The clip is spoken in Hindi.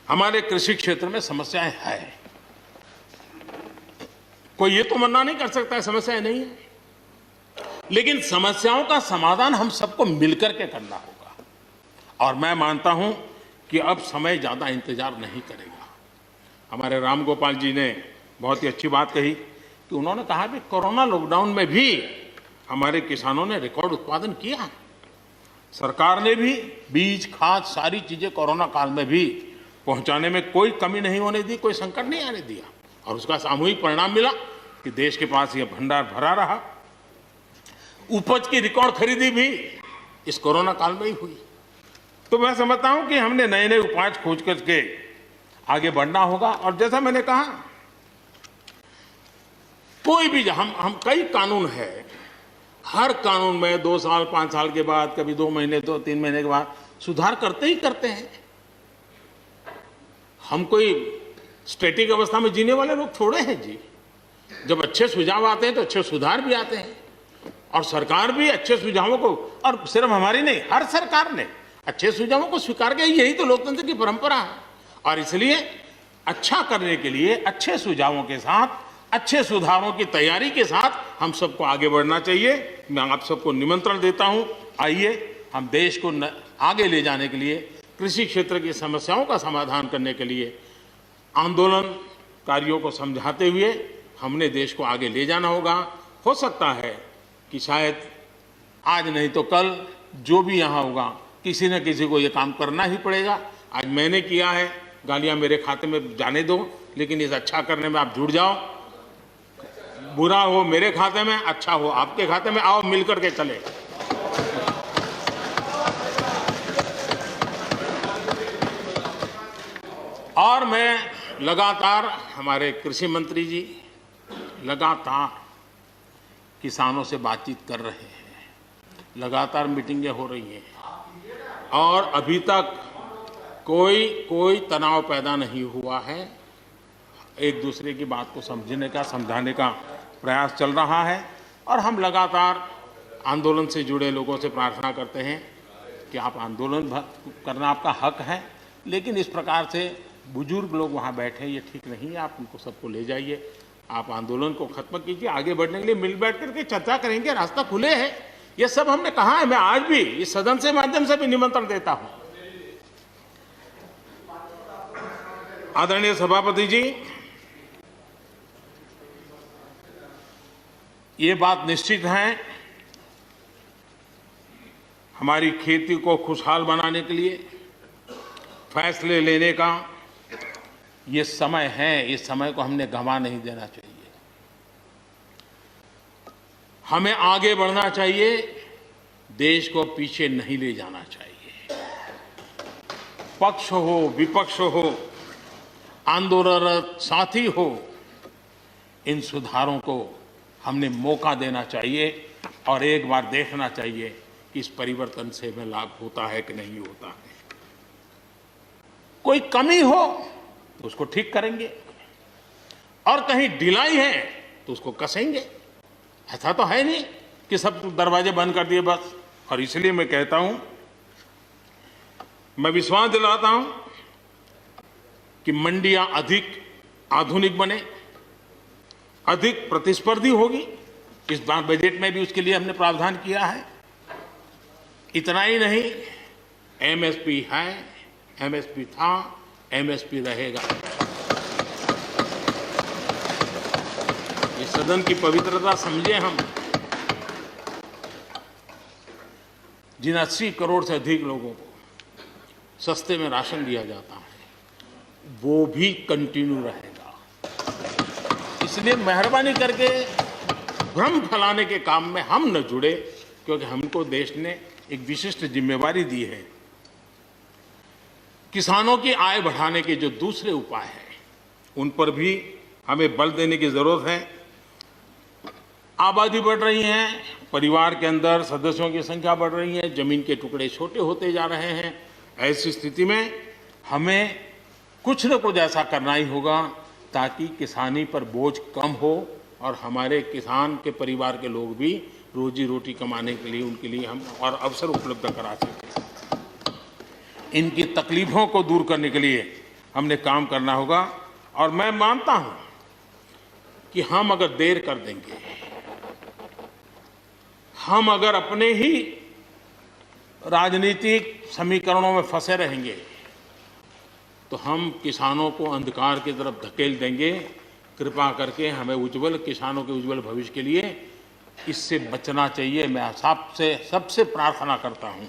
हमारे कृषि क्षेत्र में समस्याएं हैं। कोई ये तो मना नहीं कर सकता है समस्याएं नहीं है, लेकिन समस्याओं का समाधान हम सबको मिलकर के करना होगा। और मैं मानता हूं कि अब समय ज्यादा इंतजार नहीं करेगा। हमारे राम गोपाल जी ने बहुत ही अच्छी बात कही कि उन्होंने कहा कि कोरोना लॉकडाउन में भी हमारे किसानों ने रिकॉर्ड उत्पादन किया। सरकार ने भी बीज, खाद, सारी चीजें कोरोना काल में भी पहुंचाने में कोई कमी नहीं होने दी, कोई संकट नहीं आने दिया, और उसका सामूहिक परिणाम मिला कि देश के पास यह भंडार भरा रहा। उपज की रिकॉर्ड खरीदी भी इस कोरोना काल में ही हुई। तो मैं समझता हूं कि हमने नए नए उपाय खोज करके आगे बढ़ना होगा। और जैसा मैंने कहा, कोई भी हम कई कानून है, हर कानून में 2 साल 5 साल के बाद, कभी 2 महीने 2-3 महीने के बाद सुधार करते ही करते हैं। हम कोई स्टैटिक अवस्था में जीने वाले लोग थोड़े हैं जी। जब अच्छे सुझाव आते हैं तो अच्छे सुधार भी आते हैं, और सरकार भी अच्छे सुझावों को, और सिर्फ हमारी नहीं, हर सरकार ने अच्छे सुझावों को स्वीकार किया। यही तो लोकतंत्र की परंपरा है। और इसलिए अच्छा करने के लिए अच्छे सुझावों के साथ, अच्छे सुधारों की तैयारी के साथ हम सबको आगे बढ़ना चाहिए। मैं आप सबको निमंत्रण देता हूं, आइए हम देश को आगे ले जाने के लिए, कृषि क्षेत्र की समस्याओं का समाधान करने के लिए आंदोलनकारियों को समझाते हुए हमने देश को आगे ले जाना होगा। हो सकता है कि शायद आज नहीं तो कल जो भी यहाँ होगा, किसी न किसी को ये काम करना ही पड़ेगा। आज मैंने किया है, गालियाँ मेरे खाते में जाने दो, लेकिन इस अच्छा करने में आप जुड़ जाओ। बुरा हो मेरे खाते में, अच्छा हो आपके खाते में, आओ मिलकर के चले। और मैं लगातार, हमारे कृषि मंत्री जी लगातार किसानों से बातचीत कर रहे हैं, लगातार मीटिंगें हो रही हैं, और अभी तक कोई तनाव पैदा नहीं हुआ है। एक दूसरे की बात को समझने का, समझाने का प्रयास चल रहा है। और हम लगातार आंदोलन से जुड़े लोगों से प्रार्थना करते हैं कि आप आंदोलन करना आपका हक है, लेकिन इस प्रकार से बुजुर्ग लोग वहाँ बैठे, ये ठीक नहीं है। आप उनको सबको ले जाइए, आप आंदोलन को खत्म कीजिए। आगे बढ़ने के लिए मिल बैठ करके चर्चा करेंगे, रास्ता खुले है। ये सब हमने कहा है। मैं आज भी इस सदन से माध्यम से भी निमंत्रण देता हूं। आदरणीय सभापति जी, ये बात निश्चित है, हमारी खेती को खुशहाल बनाने के लिए फैसले लेने का ये समय है। इस समय को हमने गंवा नहीं देना चाहिए। हमें आगे बढ़ना चाहिए, देश को पीछे नहीं ले जाना चाहिए। पक्ष हो, विपक्ष हो, आंदोलनरत साथी हो, इन सुधारों को हमने मौका देना चाहिए, और एक बार देखना चाहिए कि इस परिवर्तन से हमें लाभ होता है कि नहीं होता है। कोई कमी हो तो उसको ठीक करेंगे, और कहीं ढिलाई है तो उसको कसेंगे। ऐसा तो है नहीं कि सब दरवाजे बंद कर दिए बस। और इसलिए मैं कहता हूं, मैं विश्वास दिलाता हूं कि मंडियां अधिक आधुनिक बने, अधिक प्रतिस्पर्धी होगी। इस बार बजट में भी उसके लिए हमने प्रावधान किया है। इतना ही नहीं, एमएसपी है, एमएसपी था, एमएसपी रहेगा। ये सदन की पवित्रता समझे हम। जिन 80 करोड़ से अधिक लोगों को सस्ते में राशन दिया जाता है, वो भी कंटिन्यू रहेगा। इसलिए मेहरबानी करके भ्रम फैलाने के काम में हम न जुड़े, क्योंकि हमको देश ने एक विशिष्ट जिम्मेवारी दी है। किसानों की आय बढ़ाने के जो दूसरे उपाय हैं, उन पर भी हमें बल देने की जरूरत है। आबादी बढ़ रही है, परिवार के अंदर सदस्यों की संख्या बढ़ रही है, जमीन के टुकड़े छोटे होते जा रहे हैं। ऐसी स्थिति में हमें कुछ न कुछ ऐसा करना ही होगा ताकि किसानी पर बोझ कम हो, और हमारे किसान के परिवार के लोग भी रोजी रोटी कमाने के लिए, उनके लिए हम और अवसर उपलब्ध करा सकें। इनकी तकलीफों को दूर करने के लिए हमने काम करना होगा। और मैं मानता हूं कि हम अगर देर कर देंगे, हम अगर अपने ही राजनीतिक समीकरणों में फंसे रहेंगे, तो हम किसानों को अंधकार की तरफ धकेल देंगे। कृपा करके हमें उज्जवल किसानों के उज्जवल भविष्य के लिए इससे बचना चाहिए। मैं सबसे प्रार्थना करता हूं